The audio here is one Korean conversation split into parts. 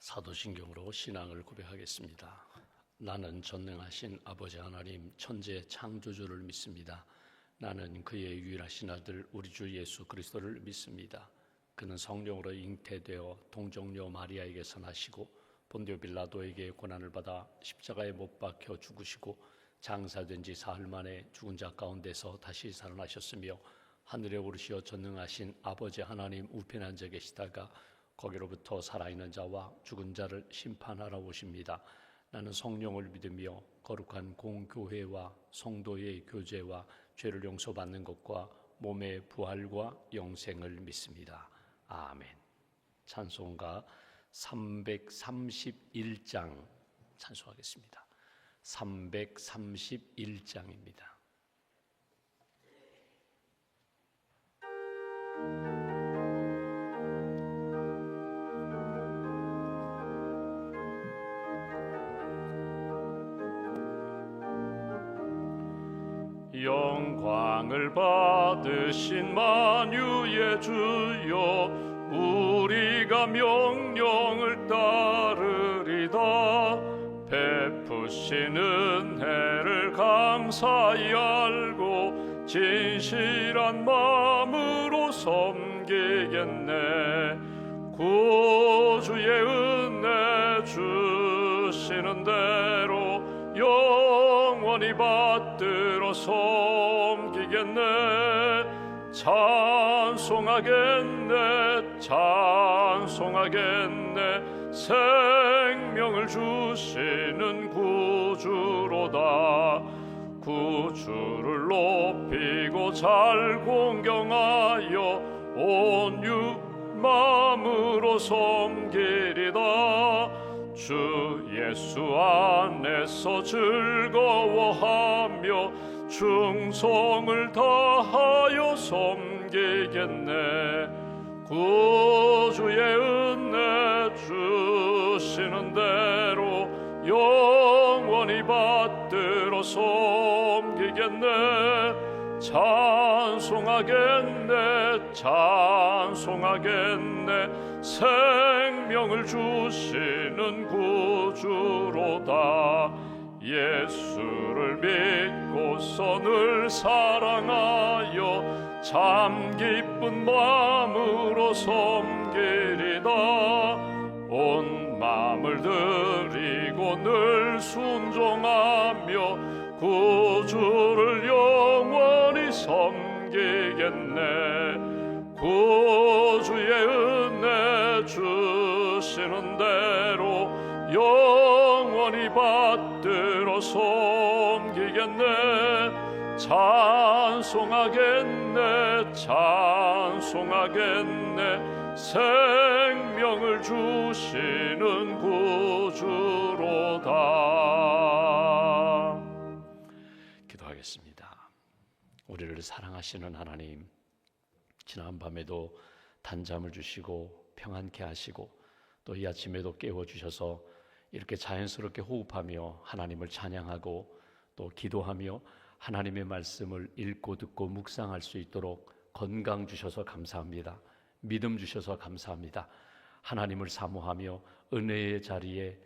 사도신경으로 신앙을 고백하겠습니다. 나는 전능하신 아버지 하나님 천지의 창조주를 믿습니다. 나는 그의 유일하신 아들 우리 주 예수 그리스도를 믿습니다. 그는 성령으로 잉태되어 동정녀 마리아에게서 나시고 본디오 빌라도에게 고난을 받아 십자가에 못 박혀 죽으시고 장사된 지 사흘 만에 죽은 자 가운데서 다시 살아나셨으며 하늘에 오르시어 전능하신 아버지 하나님 우편에 앉아 계시다가 거기로부터 살아있는 자와 죽은 자를 심판하러 오십니다. 나는 성령을 믿으며 거룩한 공교회와 성도의 교제와 죄를 용서받는 것과 몸의 부활과 영생을 믿습니다. 아멘. 찬송가 331장 찬송하겠습니다. 331장입니다. 영광을 받으신 만유의 주여 우리가 명령을 따르리다. 베푸신 은혜를 감사히 알고 진실한 마음으로 섬기겠네. 구주의 은혜 주시는 대로 영원히 받들어 섬기겠네. 찬송하겠네 찬송하겠네. 생명을 주시는 구주로다. 구주를 높이고 잘 공경하여 온유 마음으로 섬기리다. 주 예수 안에서 즐거워하며 충성을 다하여 섬기겠네. 구주의 은혜 주시는 대로 영원히 받들어 섬기겠네. 찬송하겠네 찬송하겠네. 생명을 주시는 구주로다. 예수를 믿고서 늘 사랑하여 참 기쁜 마음으로 섬기리다. 온 마음을 드리고 늘 순종하며 구주를 영원히 섬기겠네. 구주의 은혜 주시는 대로 영원히 받들어 섬기겠네. 찬송하겠네 찬송하겠네. 생명을 주시는 구주로다. 기도하겠습니다. 우리를 사랑하시는 하나님, 지난 밤에도 단잠을 주시고 평안케 하시고 또 이 아침에도 깨워주셔서 이렇게 자연스럽게 호흡하며 하나님을 찬양하고 또 기도하며 하나님의 말씀을 읽고 듣고 묵상할 수 있도록 건강 주셔서 감사합니다. 믿음 주셔서 감사합니다. 하나님을 사모하며 은혜의 자리에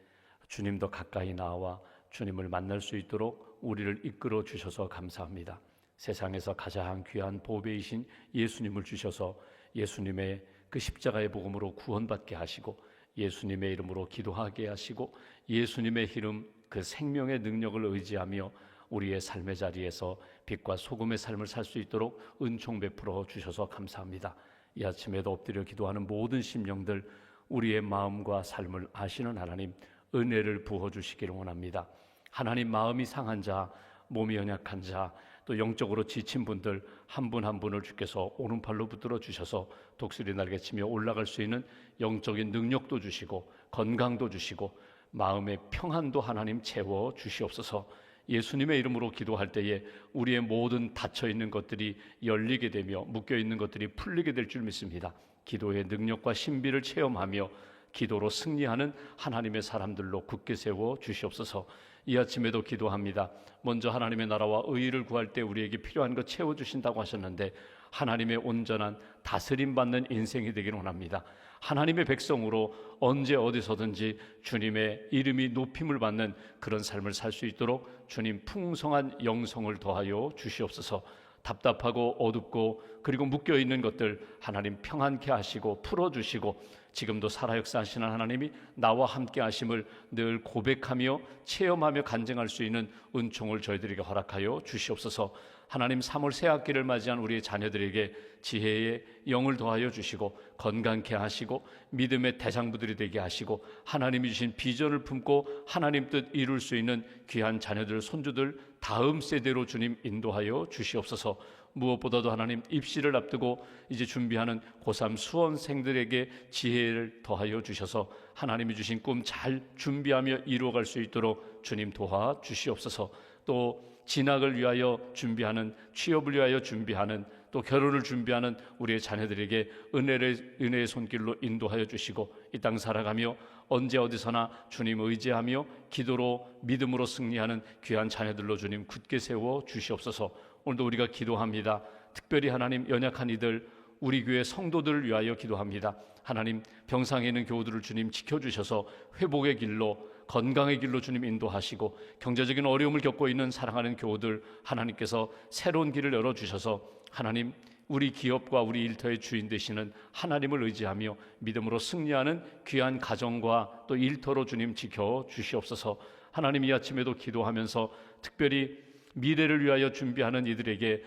주님도 가까이 나와 주님을 만날 수 있도록 우리를 이끌어 주셔서 감사합니다. 세상에서 가장 귀한 보배이신 예수님을 주셔서 예수님의 그 십자가의 복음으로 구원받게 하시고 예수님의 이름으로 기도하게 하시고 예수님의 이름 그 생명의 능력을 의지하며 우리의 삶의 자리에서 빛과 소금의 삶을 살 수 있도록 은총 베풀어 주셔서 감사합니다. 이 아침에도 엎드려 기도하는 모든 심령들, 우리의 마음과 삶을 아시는 하나님 은혜를 부어주시기를 원합니다. 하나님, 마음이 상한 자, 몸이 연약한 자, 또 영적으로 지친 분들 한 분 한 분을 주께서 오른팔로 붙들어 주셔서 독수리 날개치며 올라갈 수 있는 영적인 능력도 주시고 건강도 주시고 마음의 평안도 하나님 채워 주시옵소서. 예수님의 이름으로 기도할 때에 우리의 모든 닫혀있는 것들이 열리게 되며 묶여있는 것들이 풀리게 될 줄 믿습니다. 기도의 능력과 신비를 체험하며 기도로 승리하는 하나님의 사람들로 굳게 세워 주시옵소서. 이 아침에도 기도합니다. 먼저 하나님의 나라와 의의를 구할 때 우리에게 필요한 것 채워주신다고 하셨는데 하나님의 온전한 다스림받는 인생이 되기를 원합니다. 하나님의 백성으로 언제 어디서든지 주님의 이름이 높임을 받는 그런 삶을 살 수 있도록 주님 풍성한 영성을 더하여 주시옵소서. 답답하고 어둡고 그리고 묶여있는 것들 하나님 평안케 하시고 풀어주시고 지금도 살아 역사하시는 하나님이 나와 함께 하심을 늘 고백하며 체험하며 간증할 수 있는 은총을 저희들에게 허락하여 주시옵소서. 하나님 3월 새 학기를 맞이한 우리의 자녀들에게 지혜의 영을 더하여 주시고 건강케 하시고 믿음의 대장부들이 되게 하시고 하나님이 주신 비전을 품고 하나님 뜻 이룰 수 있는 귀한 자녀들 손주들 다음 세대로 주님 인도하여 주시옵소서. 무엇보다도 하나님 입시를 앞두고 이제 준비하는 고3 수험생들에게 지혜를 더하여 주셔서 하나님이 주신 꿈 잘 준비하며 이루어갈 수 있도록 주님 도와 주시옵소서. 또 진학을 위하여 준비하는, 취업을 위하여 준비하는, 또 결혼을 준비하는 우리의 자녀들에게 은혜의 손길로 인도하여 주시고 이 땅 살아가며 언제 어디서나 주님 의지하며 기도로 믿음으로 승리하는 귀한 자녀들로 주님 굳게 세워 주시옵소서. 오늘도 우리가 기도합니다. 특별히 하나님 연약한 이들 우리 교회 성도들을 위하여 기도합니다. 하나님 병상에 있는 교우들을 주님 지켜주셔서 회복의 길로 건강의 길로 주님 인도하시고 경제적인 어려움을 겪고 있는 사랑하는 교우들 하나님께서 새로운 길을 열어주셔서 하나님 우리 기업과 우리 일터의 주인 되시는 하나님을 의지하며 믿음으로 승리하는 귀한 가정과 또 일터로 주님 지켜주시옵소서. 하나님 이 아침에도 기도하면서 특별히 미래를 위하여 준비하는 이들에게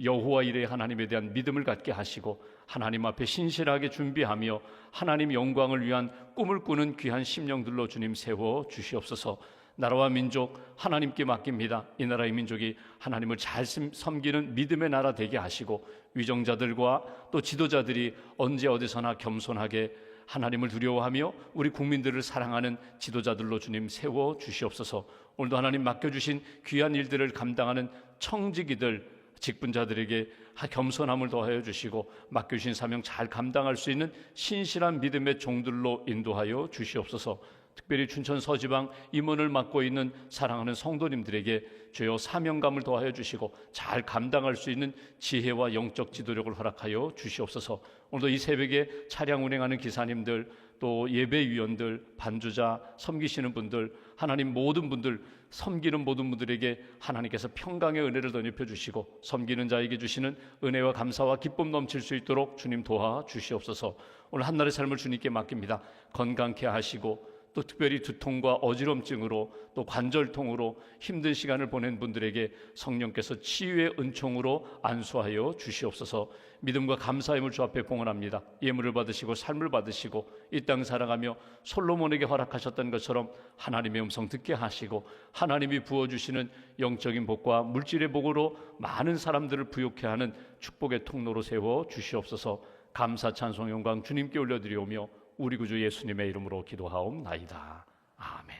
여호와 이레 하나님에 대한 믿음을 갖게 하시고 하나님 앞에 신실하게 준비하며 하나님 영광을 위한 꿈을 꾸는 귀한 심령들로 주님 세워 주시옵소서. 나라와 민족 하나님께 맡깁니다. 이 나라의 민족이 하나님을 잘 섬기는 믿음의 나라 되게 하시고 위정자들과 또 지도자들이 언제 어디서나 겸손하게 하나님을 두려워하며 우리 국민들을 사랑하는 지도자들로 주님 세워 주시옵소서. 오늘도 하나님 맡겨주신 귀한 일들을 감당하는 청지기들 직분자들에게 겸손함을 더하여 주시고 맡겨주신 사명 잘 감당할 수 있는 신실한 믿음의 종들로 인도하여 주시옵소서. 특별히 춘천 서지방 임원을 맡고 있는 사랑하는 성도님들에게 주여 사명감을 더하여 주시고 잘 감당할 수 있는 지혜와 영적 지도력을 허락하여 주시옵소서. 오늘도 이 새벽에 차량 운행하는 기사님들 또 예배위원들 반주자 섬기시는 분들 하나님 모든 분들 섬기는 모든 분들에게 하나님께서 평강의 은혜를 덧입혀 주시고 섬기는 자에게 주시는 은혜와 감사와 기쁨 넘칠 수 있도록 주님 도와 주시옵소서. 오늘 한날의 삶을 주님께 맡깁니다. 건강케 하시고 또 특별히 두통과 어지럼증으로 또 관절통으로 힘든 시간을 보낸 분들에게 성령께서 치유의 은총으로 안수하여 주시옵소서. 믿음과 감사의 물 주 앞에 봉헌합니다. 예물을 받으시고 삶을 받으시고 이 땅 살아가며 솔로몬에게 허락하셨던 것처럼 하나님의 음성 듣게 하시고 하나님이 부어주시는 영적인 복과 물질의 복으로 많은 사람들을 부욕해 하는 축복의 통로로 세워 주시옵소서. 감사 찬송 영광 주님께 올려드리오며 우리 구주 예수님의 이름으로 기도하옵나이다. 아멘.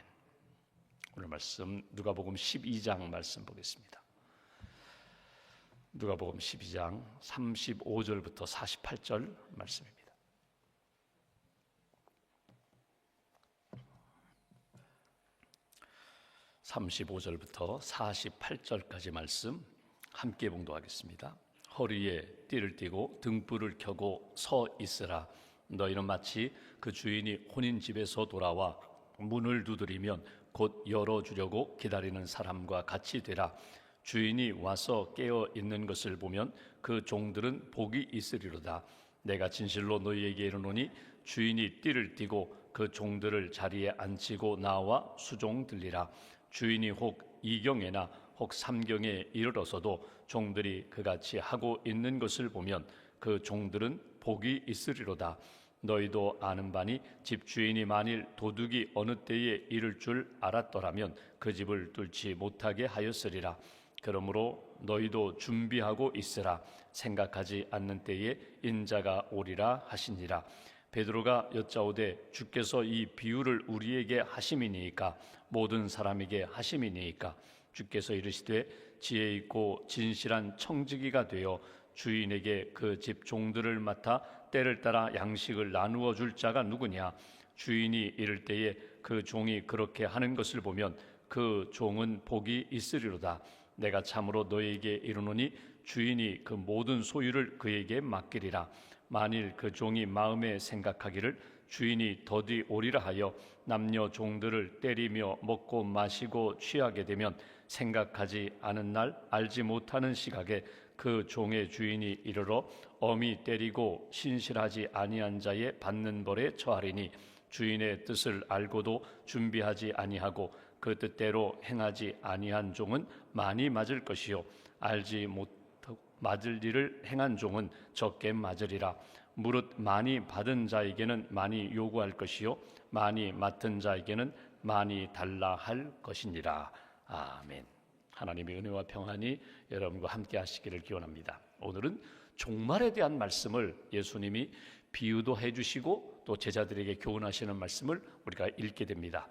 오늘 말씀 누가복음 12장 말씀 보겠습니다. 누가복음 12장 35절부터 48절 말씀입니다. (35절부터) (48절까지) 말씀 함께 봉독하겠습니다. 허리에 띠를 띠고 등불을 켜고 서 있으라. 너희는 마치 그 주인이 혼인 집에서 돌아와 문을 두드리면 곧 열어주려고 기다리는 사람과 같이 되라. 주인이 와서 깨어 있는 것을 보면 그 종들은 복이 있으리로다. 내가 진실로 너희에게 이르노니 주인이 띠를 띠고 그 종들을 자리에 앉히고 나와 수종 들리라. 주인이 혹 2경에나 혹 3경에 이르러서도 종들이 그같이 하고 있는 것을 보면 그 종들은 복이 있으리로다. 너희도 아는 바니 집주인이 만일 도둑이 어느 때에 이를 줄 알았더라면 그 집을 뚫지 못하게 하였으리라. 그러므로 너희도 준비하고 있으라. 생각하지 않는 때에 인자가 오리라 하시니라. 베드로가 여짜오되 주께서 이 비유를 우리에게 하심이니이까 모든 사람에게 하심이니이까. 주께서 이르시되 지혜 있고 진실한 청지기가 되어 주인에게 그 집 종들을 맡아 때를 따라 양식을 나누어 줄 자가 누구냐. 주인이 이를 때에 그 종이 그렇게 하는 것을 보면 그 종은 복이 있으리로다. 내가 참으로 너희에게 이르노니 주인이 그 모든 소유를 그에게 맡기리라. 만일 그 종이 마음에 생각하기를 주인이 더디 오리라 하여 남녀 종들을 때리며 먹고 마시고 취하게 되면 생각하지 않은 날 알지 못하는 시각에 그 종의 주인이 이르러 엄히 때리고 신실하지 아니한 자의 받는 벌에 처하리니 주인의 뜻을 알고도 준비하지 아니하고 그 뜻대로 행하지 아니한 종은 많이 맞을 것이요 알지 못하고 맞을 일을 행한 종은 적게 맞으리라. 무릇 많이 받은 자에게는 많이 요구할 것이요 많이 맡은 자에게는 많이 달라 할 것이니라. 아멘. 하나님의 은혜와 평안이 여러분과 함께 하시기를 기원합니다. 오늘은 종말에 대한 말씀을 예수님이 비유도 해주시고 또 제자들에게 교훈하시는 말씀을 우리가 읽게 됩니다.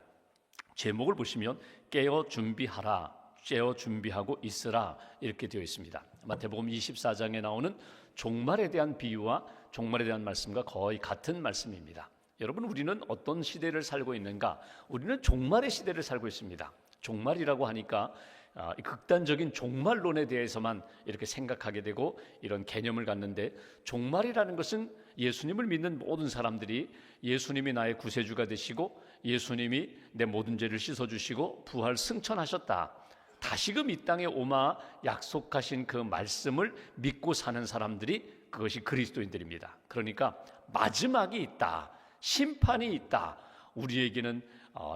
제목을 보시면 깨어 준비하라, 깨어 준비하고 있으라 이렇게 되어 있습니다. 마태복음 24장에 나오는 종말에 대한 비유와 종말에 대한 말씀과 거의 같은 말씀입니다. 여러분, 우리는 어떤 시대를 살고 있는가? 우리는 종말의 시대를 살고 있습니다. 종말이라고 하니까 극단적인 종말론에 대해서만 이렇게 생각하게 되고 이런 개념을 갖는데, 종말이라는 것은 예수님을 믿는 모든 사람들이 예수님이 나의 구세주가 되시고 예수님이 내 모든 죄를 씻어주시고 부활 승천하셨다, 다시금 이 땅에 오마 약속하신 그 말씀을 믿고 사는 사람들이, 그것이 그리스도인들입니다. 그러니까 마지막이 있다, 심판이 있다, 우리에게는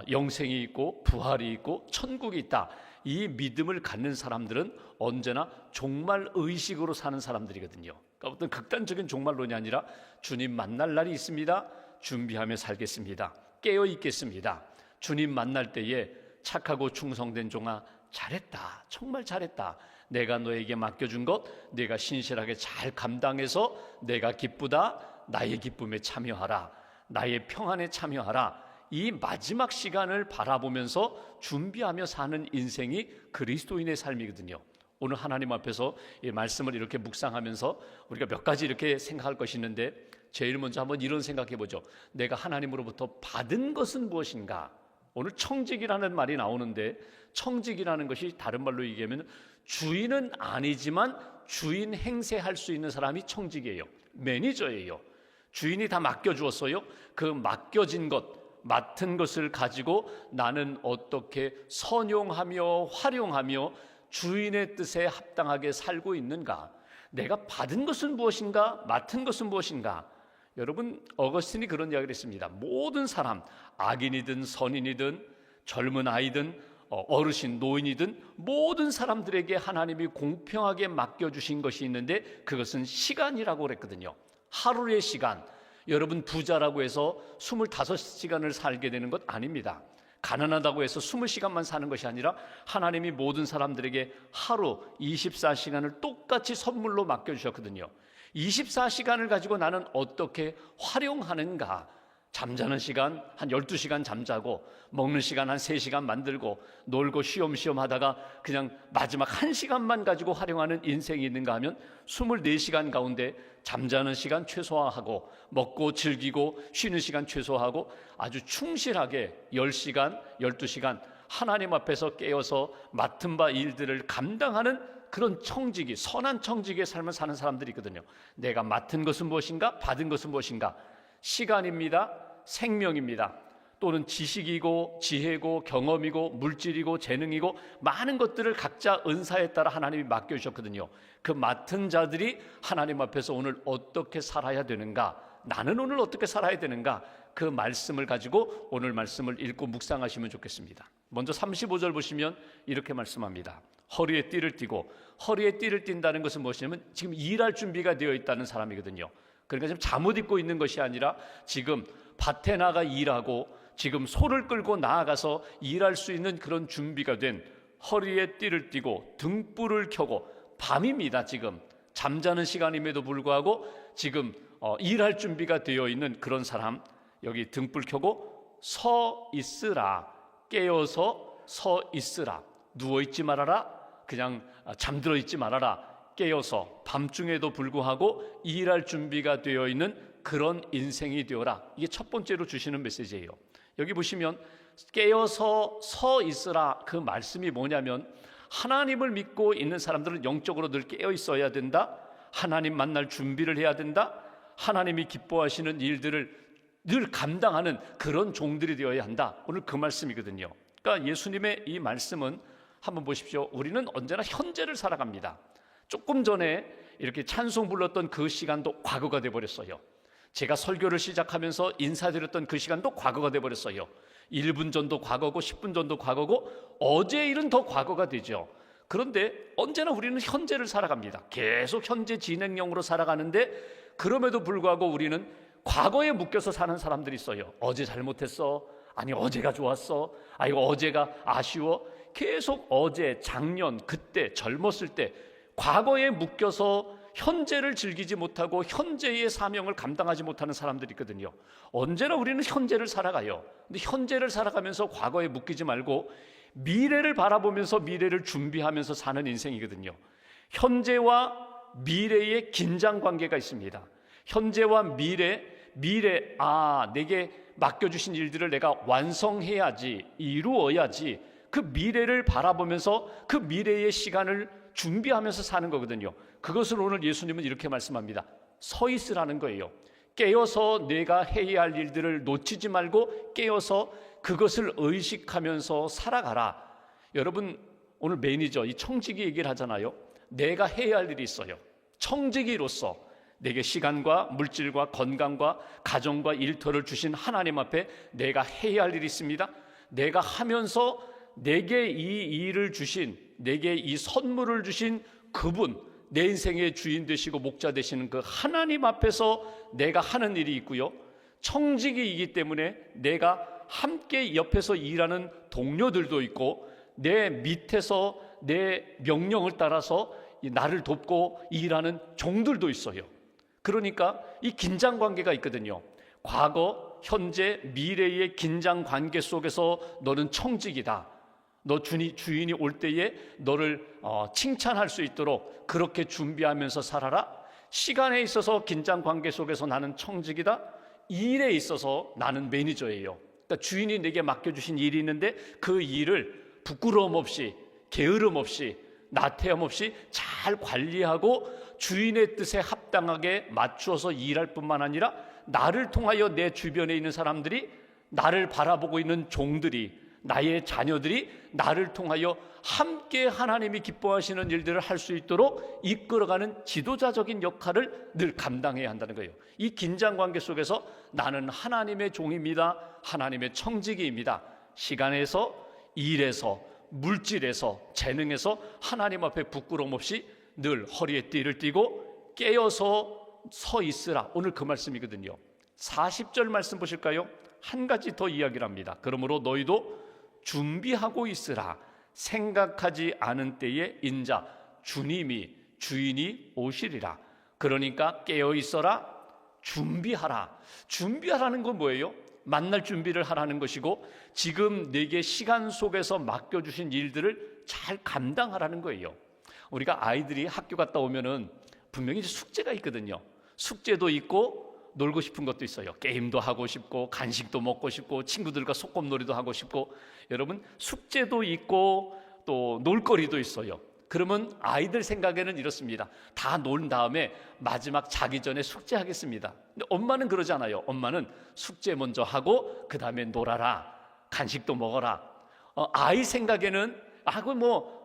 영생이 있고 부활이 있고 천국이 있다, 이 믿음을 갖는 사람들은 언제나 종말 의식으로 사는 사람들이거든요. 그러니까 어떤 극단적인 종말론이 아니라 주님 만날 날이 있습니다, 준비하며 살겠습니다, 깨어 있겠습니다, 주님 만날 때에 착하고 충성된 종아 잘했다, 정말 잘했다, 내가 너에게 맡겨준 것 내가 신실하게 잘 감당해서 내가 기쁘다, 나의 기쁨에 참여하라, 나의 평안에 참여하라, 이 마지막 시간을 바라보면서 준비하며 사는 인생이 그리스도인의 삶이거든요. 오늘 하나님 앞에서 이 말씀을 이렇게 묵상하면서 우리가 몇 가지 이렇게 생각할 것이 있는데, 제일 먼저 한번 이런 생각해 보죠. 내가 하나님으로부터 받은 것은 무엇인가? 오늘 청직이라는 말이 나오는데, 청직이라는 것이 다른 말로 얘기하면 주인은 아니지만 주인 행세할 수 있는 사람이 청직이에요. 매니저예요. 주인이 다 맡겨주었어요. 그 맡겨진 것, 맡은 것을 가지고 나는 어떻게 선용하며 활용하며 주인의 뜻에 합당하게 살고 있는가? 내가 받은 것은 무엇인가? 맡은 것은 무엇인가? 여러분, 어거스틴이 그런 이야기를 했습니다. 모든 사람, 악인이든 선인이든 젊은 아이든 어르신, 노인이든 모든 사람들에게 하나님이 공평하게 맡겨주신 것이 있는데 그것은 시간이라고 그랬거든요. 하루의 시간. 여러분, 부자라고 해서 25시간을 살게 되는 것 아닙니다. 가난하다고 해서 20시간만 사는 것이 아니라 하나님이 모든 사람들에게 하루 24시간을 똑같이 선물로 맡겨주셨거든요. 24시간을 가지고 나는 어떻게 활용하는가? 잠자는 시간 한 12시간 잠자고, 먹는 시간 한 3시간 만들고, 놀고 쉬엄쉬엄 하다가 그냥 마지막 1시간만 가지고 활용하는 인생이 있는가 하면 24시간 가운데 잠자는 시간 최소화하고, 먹고 즐기고 쉬는 시간 최소화하고, 아주 충실하게 10시간, 12시간 하나님 앞에서 깨어서 맡은 바 일들을 감당하는 그런 청지기, 선한 청지기의 삶을 사는 사람들이 있거든요. 내가 맡은 것은 무엇인가? 받은 것은 무엇인가? 시간입니다. 생명입니다. 또는 지식이고 지혜고 경험이고 물질이고 재능이고 많은 것들을 각자 은사에 따라 하나님이 맡겨주셨거든요. 그 맡은 자들이 하나님 앞에서 오늘 어떻게 살아야 되는가? 나는 오늘 어떻게 살아야 되는가? 그 말씀을 가지고 오늘 말씀을 읽고 묵상하시면 좋겠습니다. 먼저 35절 보시면 이렇게 말씀합니다. 허리에 띠를 띠고, 허리에 띠를 띈다는 것은 무엇이냐면 지금 일할 준비가 되어 있다는 사람이거든요. 그러니까 지금 잠옷 입고 있는 것이 아니라 지금 밭에 나가 일하고 지금 소를 끌고 나아가서 일할 수 있는 그런 준비가 된, 허리에 띠를 띠고 등불을 켜고, 밤입니다. 지금 잠자는 시간임에도 불구하고 지금 일할 준비가 되어 있는 그런 사람, 여기 등불 켜고 서 있으라, 깨어서 서 있으라, 누워있지 말아라, 그냥 잠들어 있지 말아라, 깨어서 밤중에도 불구하고 일할 준비가 되어 있는 그런 인생이 되어라. 이게 첫 번째로 주시는 메시지예요. 여기 보시면 깨어서 서 있으라, 그 말씀이 뭐냐면 하나님을 믿고 있는 사람들은 영적으로 늘 깨어 있어야 된다. 하나님 만날 준비를 해야 된다. 하나님이 기뻐하시는 일들을 늘 감당하는 그런 종들이 되어야 한다. 오늘 그 말씀이거든요. 그러니까 예수님의 이 말씀은 한번 보십시오. 우리는 언제나 현재를 살아갑니다. 조금 전에 이렇게 찬송 불렀던 그 시간도 과거가 돼버렸어요. 제가 설교를 시작하면서 인사드렸던 그 시간도 과거가 돼버렸어요. 1분 전도 과거고 10분 전도 과거고 어제 일은 더 과거가 되죠. 그런데 언제나 우리는 현재를 살아갑니다. 계속 현재 진행형으로 살아가는데 그럼에도 불구하고 우리는 과거에 묶여서 사는 사람들이 있어요. 어제 잘못했어. 아니 어제가 좋았어. 아 이거 어제가 아쉬워. 계속 어제, 작년, 그때, 젊었을 때 과거에 묶여서 현재를 즐기지 못하고 현재의 사명을 감당하지 못하는 사람들이 있거든요. 언제나 우리는 현재를 살아가요. 근데 현재를 살아가면서 과거에 묶이지 말고 미래를 바라보면서 미래를 준비하면서 사는 인생이거든요. 현재와 미래의 긴장 관계가 있습니다. 현재와 미래, 내게 맡겨주신 일들을 내가 완성해야지, 이루어야지, 그 미래를 바라보면서 그 미래의 시간을 준비하면서 사는 거거든요. 그것을 오늘 예수님은 이렇게 말씀합니다. 서 있으라는 거예요. 깨어서 내가 해야 할 일들을 놓치지 말고 깨어서 그것을 의식하면서 살아가라. 여러분 오늘 매니저, 이 청지기 얘기를 하잖아요. 내가 해야 할 일이 있어요. 청지기로서 내게 시간과 물질과 건강과 가정과 일터를 주신 하나님 앞에 내가 해야 할 일이 있습니다. 내가 하면서 내게 이 일을 주신, 내게 이 선물을 주신 그분, 내 인생의 주인 되시고 목자 되시는 그 하나님 앞에서 내가 하는 일이 있고요. 청지기이기 때문에 내가 함께 옆에서 일하는 동료들도 있고 내 밑에서 내 명령을 따라서 나를 돕고 일하는 종들도 있어요. 그러니까 이 긴장 관계가 있거든요. 과거, 현재, 미래의 긴장 관계 속에서 너는 청직이다. 너 주인이 올 때에 너를 칭찬할 수 있도록 그렇게 준비하면서 살아라. 시간에 있어서 긴장 관계 속에서 나는 청직이다. 일에 있어서 나는 매니저예요. 그러니까 주인이 내게 맡겨주신 일이 있는데 그 일을 부끄러움 없이, 게으름 없이, 나태함 없이 잘 관리하고 주인의 뜻에 합당하게 맞추어서 일할 뿐만 아니라 나를 통하여 내 주변에 있는 사람들이, 나를 바라보고 있는 종들이, 나의 자녀들이 나를 통하여 함께 하나님이 기뻐하시는 일들을 할 수 있도록 이끌어가는 지도자적인 역할을 늘 감당해야 한다는 거예요. 이 긴장관계 속에서 나는 하나님의 종입니다. 하나님의 청지기입니다. 시간에서, 일에서, 물질에서, 재능에서 하나님 앞에 부끄러움 없이 늘 허리에 띠를 띠고 깨어서 서 있으라. 오늘 그 말씀이거든요. 40절 말씀 보실까요? 한 가지 더 이야기를 합니다. 그러므로 너희도 준비하고 있으라. 생각하지 않은 때에 인자 주인이 오시리라. 그러니까 깨어 있어라. 준비하라. 준비하라는 건 뭐예요? 만날 준비를 하라는 것이고 지금 내게 시간 속에서 맡겨주신 일들을 잘 감당하라는 거예요. 우리가 아이들이 학교 갔다 오면은 분명히 숙제가 있거든요. 숙제도 있고 놀고 싶은 것도 있어요. 게임도 하고 싶고 간식도 먹고 싶고 친구들과 소꿉놀이도 하고 싶고. 여러분 숙제도 있고 또 놀거리도 있어요. 그러면 아이들 생각에는 이렇습니다. 다 논 다음에 마지막 자기 전에 숙제하겠습니다. 근데 엄마는 그러지 않아요. 엄마는 숙제 먼저 하고 그 다음에 놀아라, 간식도 먹어라. 아이 생각에는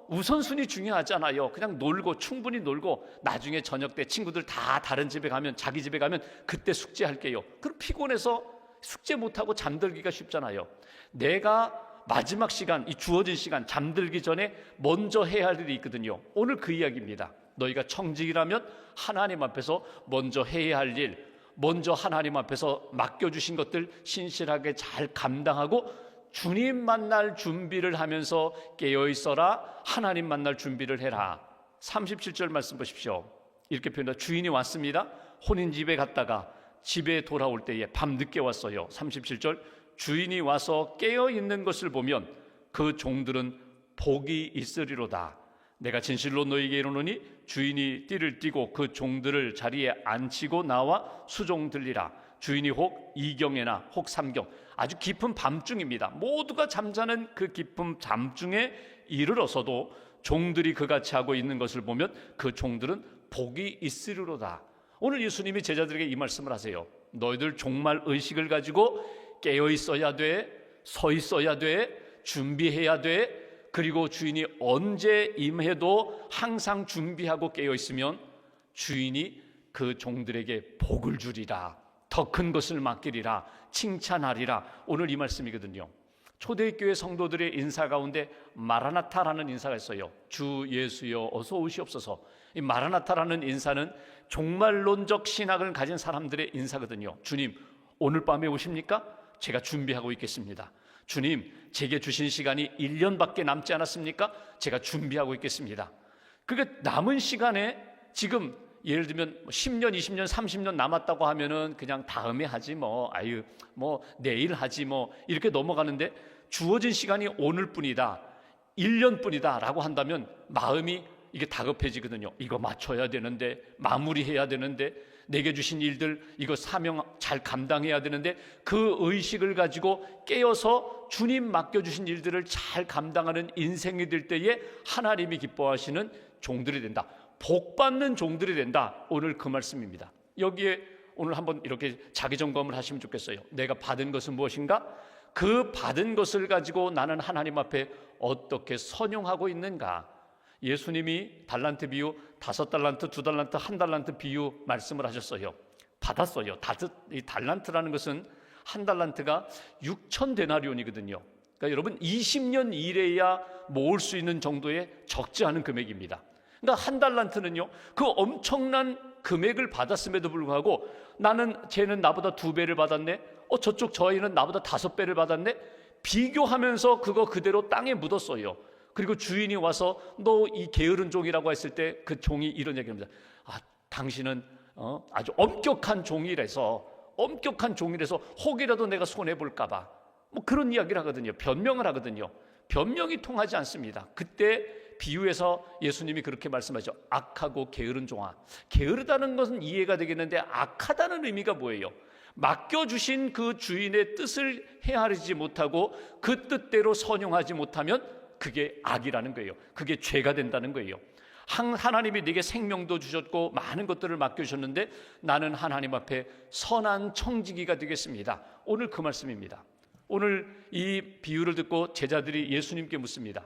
우선순위 중요하잖아요. 그냥 놀고 충분히 놀고 나중에 저녁 때 친구들 다 다른 집에 가면, 자기 집에 가면 그때 숙제할게요. 그럼 피곤해서 숙제 못하고 잠들기가 쉽잖아요. 내가 마지막 시간, 이 주어진 시간 잠들기 전에 먼저 해야 할 일이 있거든요. 오늘 그 이야기입니다. 너희가 청직이라면 하나님 앞에서 먼저 해야 할 일, 먼저 하나님 앞에서 맡겨주신 것들 신실하게 잘 감당하고 주님 만날 준비를 하면서 깨어있어라. 하나님 만날 준비를 해라. 37절 말씀 보십시오. 이렇게 표현합니다. 주인이 왔습니다. 혼인집에 갔다가 집에 돌아올 때에 밤 늦게 왔어요. 37절 주인이 와서 깨어있는 것을 보면 그 종들은 복이 있으리로다. 내가 진실로 너희에게 이르노니 주인이 띠를 띠고 그 종들을 자리에 앉히고 나와 수종 들리라. 주인이 혹 이경에나 혹 삼경, 아주 깊은 밤중입니다. 모두가 잠자는 그 깊은 잠중에 이르러서도 종들이 그같이 하고 있는 것을 보면 그 종들은 복이 있으리로다. 오늘 예수님이 제자들에게 이 말씀을 하세요. 너희들 종말 의식을 가지고 깨어 있어야 돼, 서 있어야 돼, 준비해야 돼. 그리고 주인이 언제 임해도 항상 준비하고 깨어 있으면 주인이 그 종들에게 복을 주리라, 더 큰 것을 맡기리라, 칭찬하리라. 오늘 이 말씀이거든요. 초대교회 성도들의 인사 가운데 마라나타라는 인사가 있어요. 주 예수여 어서 오시옵소서. 이 마라나타라는 인사는 종말론적 신학을 가진 사람들의 인사거든요. 주님, 오늘 밤에 오십니까? 제가 준비하고 있겠습니다. 주님, 제게 주신 시간이 1년밖에 남지 않았습니까? 제가 준비하고 있겠습니다. 그게 남은 시간에 지금 예를 들면 10년, 20년, 30년 남았다고 하면은 그냥 다음에 하지 내일 하지 이렇게 넘어가는데, 주어진 시간이 오늘뿐이다, 1년뿐이다 라고 한다면 마음이 이게 다급해지거든요. 이거 맞춰야 되는데, 마무리해야 되는데, 내게 주신 일들 이거 사명 잘 감당해야 되는데, 그 의식을 가지고 깨어서 주님 맡겨주신 일들을 잘 감당하는 인생이 될 때에 하나님이 기뻐하시는 종들이 된다, 복받는 종들이 된다. 오늘 그 말씀입니다. 여기에 오늘 한번 이렇게 자기 점검을 하시면 좋겠어요. 내가 받은 것은 무엇인가? 그 받은 것을 가지고 나는 하나님 앞에 어떻게 선용하고 있는가? 예수님이 달란트 비유, 5달란트, 2달란트, 1달란트 비유 말씀을 하셨어요. 받았어요. 이 달란트라는 것은 1달란트가 6,000데나리온이거든요. 그러니까 여러분 20년 일해야 모을 수 있는 정도의 적지 않은 금액입니다. 그러니까 1달란트는요, 그 엄청난 금액을 받았음에도 불구하고 쟤는 나보다 2배를 받았네, 저쪽 저 아이는 나보다 5배를 받았네, 비교하면서 그거 그대로 땅에 묻었어요. 그리고 주인이 와서 너 이 게으른 종이라고 했을 때 그 종이 이런 얘기합니다. 당신은 아주 엄격한 종이라서 혹이라도 내가 손해볼까 봐 그런 이야기를 하거든요. 변명을 하거든요. 변명이 통하지 않습니다. 그때 비유에서 예수님이 그렇게 말씀하죠. 악하고 게으른 종아. 게으르다는 것은 이해가 되겠는데 악하다는 의미가 뭐예요? 맡겨주신 그 주인의 뜻을 헤아리지 못하고 그 뜻대로 선용하지 못하면 그게 악이라는 거예요. 그게 죄가 된다는 거예요. 하나님이 내게 생명도 주셨고 많은 것들을 맡겨주셨는데 나는 하나님 앞에 선한 청지기가 되겠습니다. 오늘 그 말씀입니다. 오늘 이 비유를 듣고 제자들이 예수님께 묻습니다.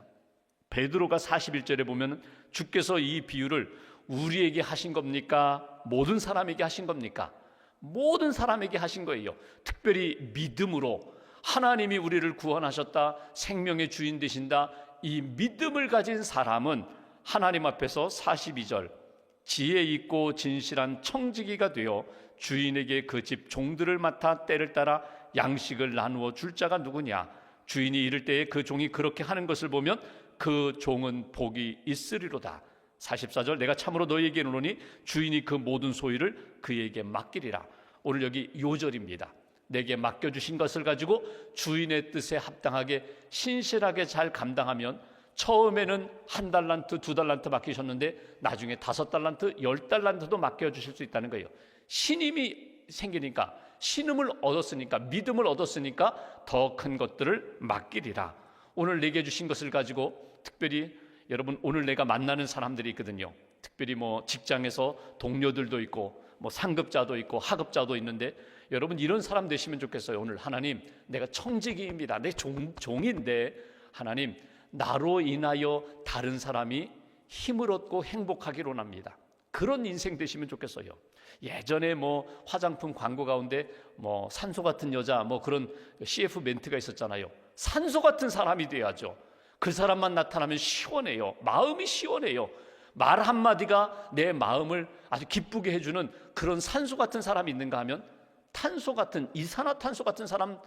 베드로가 41절에 보면 주께서 이 비유를 우리에게 하신 겁니까? 모든 사람에게 하신 겁니까? 모든 사람에게 하신 거예요. 특별히 믿음으로 하나님이 우리를 구원하셨다, 생명의 주인 되신다, 이 믿음을 가진 사람은 하나님 앞에서 42절 지혜 있고 진실한 청지기가 되어 주인에게 그 집 종들을 맡아 때를 따라 양식을 나누어 줄 자가 누구냐? 주인이 이를 때에 그 종이 그렇게 하는 것을 보면 그 종은 복이 있으리로다. 44절 내가 참으로 너희에게 이르노니 주인이 그 모든 소유를 그에게 맡기리라. 오늘 여기 요절입니다. 내게 맡겨주신 것을 가지고 주인의 뜻에 합당하게 신실하게 잘 감당하면 처음에는 1달란트, 2달란트 맡기셨는데 나중에 5달란트, 10달란트도 맡겨주실 수 있다는 거예요. 신임이 생기니까, 신임을 얻었으니까, 믿음을 얻었으니까 더 큰 것들을 맡기리라. 오늘 내게 주신 것을 가지고 특별히 여러분 오늘 내가 만나는 사람들이 있거든요. 특별히 직장에서 동료들도 있고 상급자도 있고 하급자도 있는데 여러분 이런 사람 되시면 좋겠어요. 오늘 하나님 내가 청지기입니다. 내 종인데 하나님 나로 인하여 다른 사람이 힘을 얻고 행복하기로 합니다. 그런 인생 되시면 좋겠어요. 예전에 화장품 광고 가운데 산소 같은 여자 그런 CF 멘트가 있었잖아요. 산소 같은 사람이 돼야죠. 그 사람만 나타나면 시원해요. 마음이 시원해요. 말 한마디가 내 마음을 아주 기쁘게 해주는 그런 산소 같은 사람이 있는가 하면 이산화탄소 같은 사람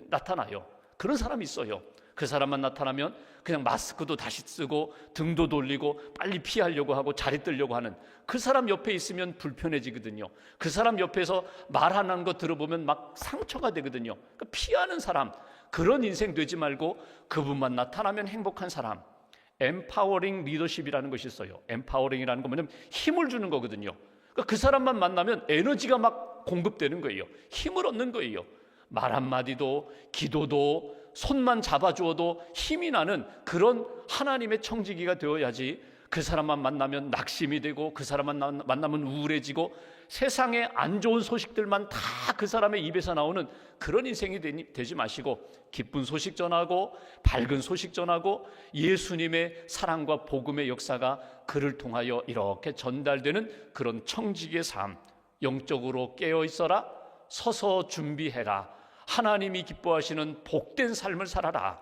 나타나요. 그런 사람이 있어요. 그 사람만 나타나면 그냥 마스크도 다시 쓰고 등도 돌리고 빨리 피하려고 하고 자리 뜨려고 하는 그 사람 옆에 있으면 불편해지거든요. 그 사람 옆에서 말하는 거 들어보면 막 상처가 되거든요. 그러니까 피하는 사람, 그런 인생 되지 말고 그분만 나타나면 행복한 사람. 엠파워링 리더십이라는 것이 있어요. 엠파워링이라는 건 뭐냐면 힘을 주는 거거든요. 그러니까 그 사람만 만나면 에너지가 막 공급되는 거예요. 힘을 얻는 거예요. 말 한마디도 기도도 손만 잡아주어도 힘이 나는 그런 하나님의 청지기가 되어야지, 그 사람만 만나면 낙심이 되고 그 사람만 만나면 우울해지고 세상에 안 좋은 소식들만 다 그 사람의 입에서 나오는 그런 인생이 되지 마시고, 기쁜 소식 전하고 밝은 소식 전하고 예수님의 사랑과 복음의 역사가 그를 통하여 이렇게 전달되는 그런 청지기의 삶, 영적으로 깨어 있어라, 서서 준비해라, 하나님이 기뻐하시는 복된 삶을 살아라.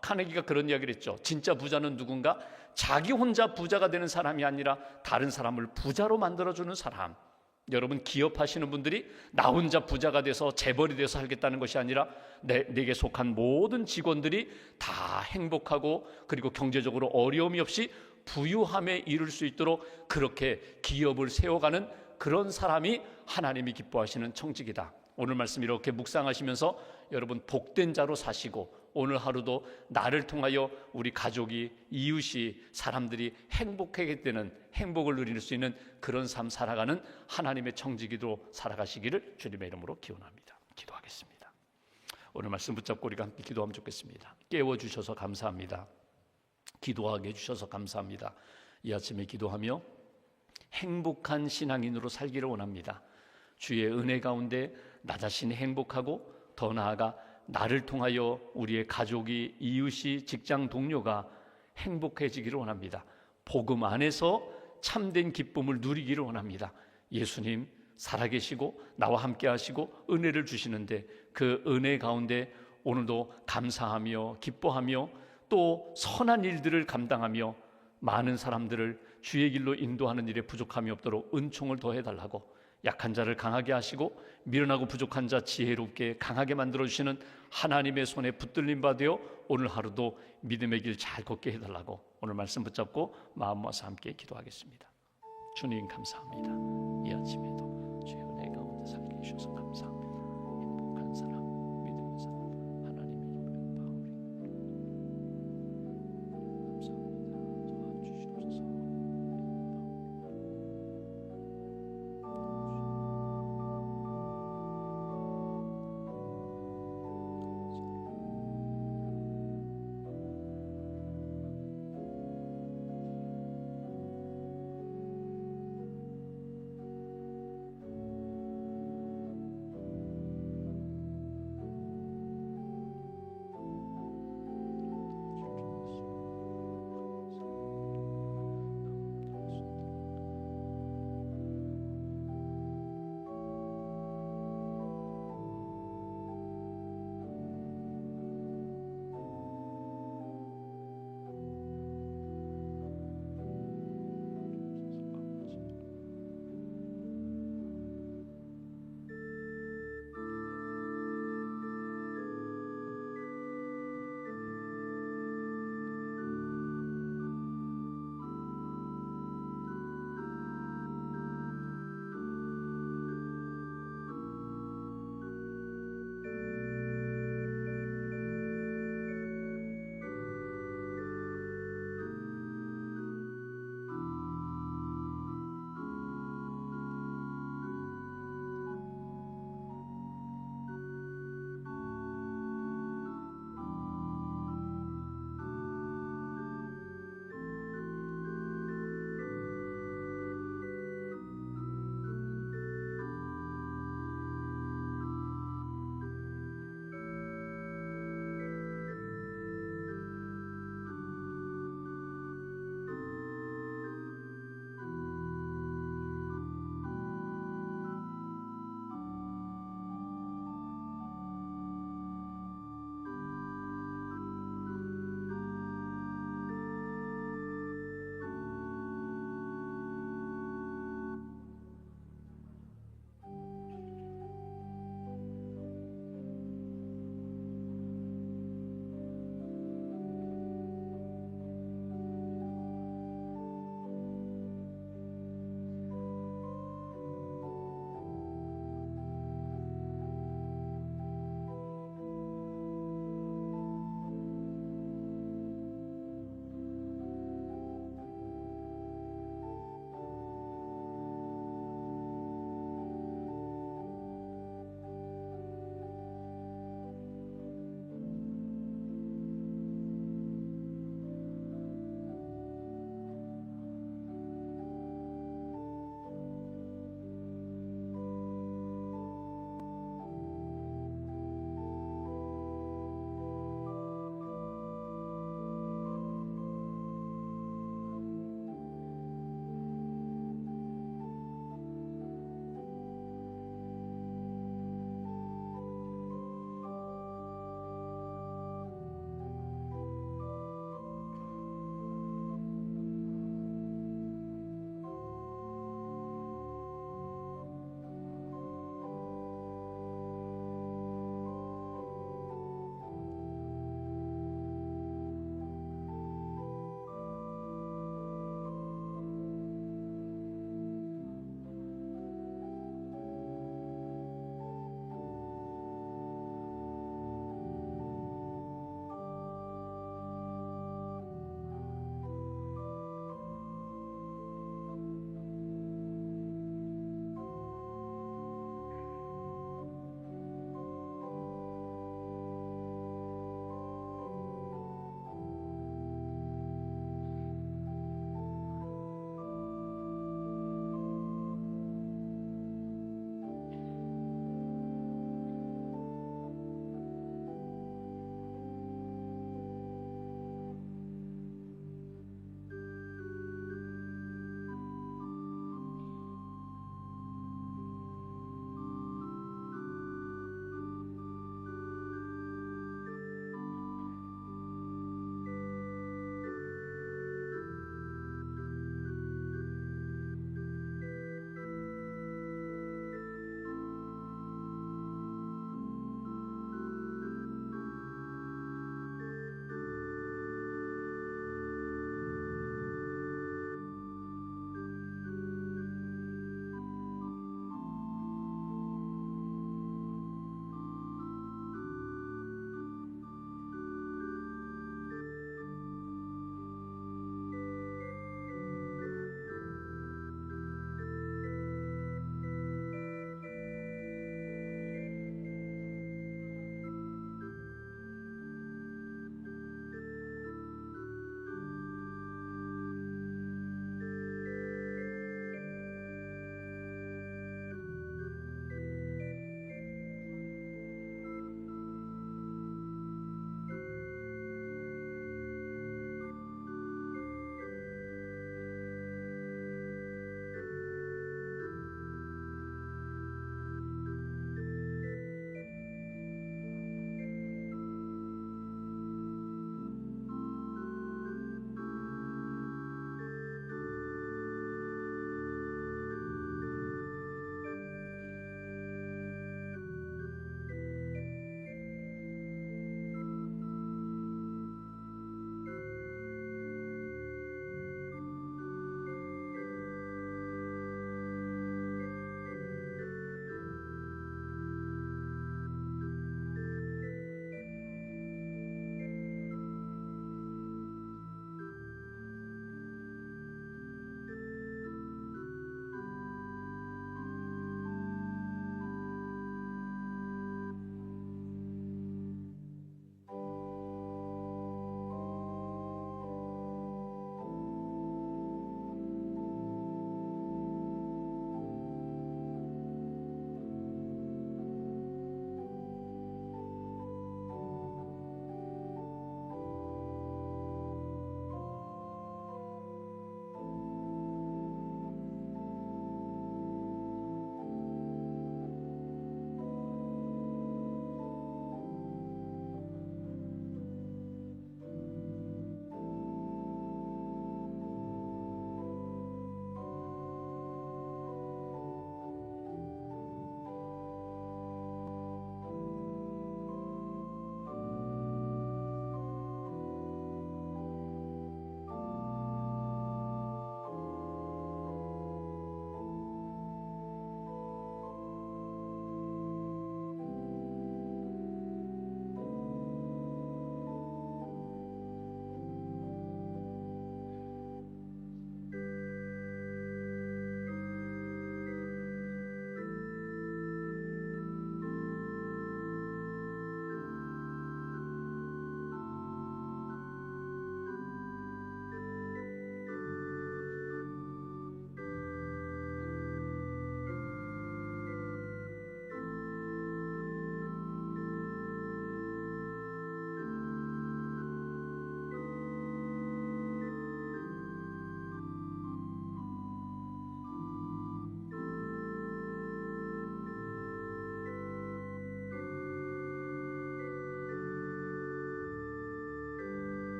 카네기가 그런 이야기를 했죠. 진짜 부자는 누군가? 자기 혼자 부자가 되는 사람이 아니라 다른 사람을 부자로 만들어주는 사람. 여러분, 기업하시는 분들이 나 혼자 부자가 돼서 재벌이 돼서 살겠다는 것이 아니라 내게 속한 모든 직원들이 다 행복하고 그리고 경제적으로 어려움이 없이 부유함에 이룰 수 있도록 그렇게 기업을 세워가는 그런 사람이 하나님이 기뻐하시는 청지기다. 오늘 말씀 이렇게 묵상하시면서 여러분 복된 자로 사시고, 오늘 하루도 나를 통하여 우리 가족이, 이웃이, 사람들이 행복하게 되는, 행복을 누릴 수 있는 그런 삶 살아가는 하나님의 청지기로 살아가시기를 주님의 이름으로 기원합니다. 기도하겠습니다. 오늘 말씀 붙잡고 우리가 함께 기도하면 좋겠습니다. 깨워주셔서 감사합니다. 기도하게 해주셔서 감사합니다. 이 아침에 기도하며 행복한 신앙인으로 살기를 원합니다. 주의 은혜 가운데 나 자신이 행복하고 더 나아가 나를 통하여 우리의 가족이, 이웃이, 직장 동료가 행복해지기를 원합니다. 복음 안에서 참된 기쁨을 누리기를 원합니다. 예수님 살아계시고 나와 함께 하시고 은혜를 주시는데 그 은혜 가운데 오늘도 감사하며 기뻐하며 또 선한 일들을 감당하며 많은 사람들을 주의 길로 인도하는 일에 부족함이 없도록 은총을 더해달라고, 약한 자를 강하게 하시고 미련하고 부족한 자 지혜롭게 강하게 만들어주시는 하나님의 손에 붙들림 받으어 오늘 하루도 믿음의 길 잘 걷게 해달라고 오늘 말씀 붙잡고 마음 모아서 함께 기도하겠습니다. 주님 감사합니다. 이 아침에도 주의 은혜 가운데 살게 해주셔서 감사합니다.